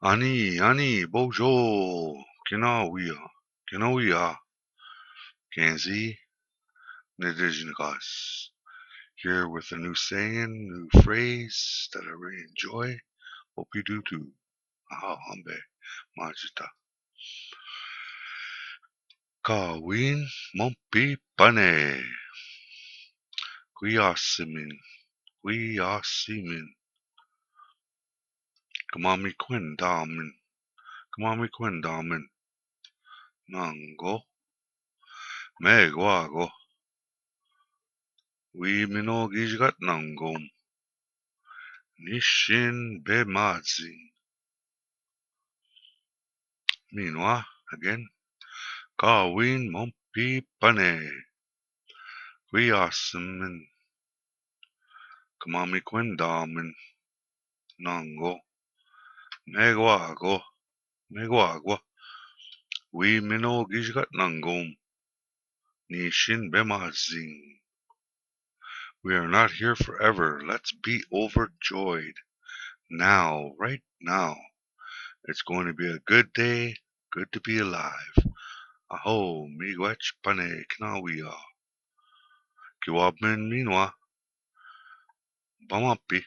Ani, bonjour. Kinawiya, Kanzi, Nadijnagas. Here with a new saying, new phrase that I really enjoy. Hope you do too. Aha, hambe, majita. Kawin, mompi, pane. Kuyasimin. Kamami Quindamin. Nango, Megwago. We minogijgat nangom. Nishin Bemazin. Meanwhile, again, Kawin Mompi Pane. Kuyasimin. Kamami Quindamin. Nango, Megwago. We minogijgat nangom. Nishin Bemazin. We are not here forever. Let's be overjoyed. Now, right now. It's going to be a good day. Good to be alive. Aho, Miigwetch pane knawia. Kiwabmin minwa. Bamapi.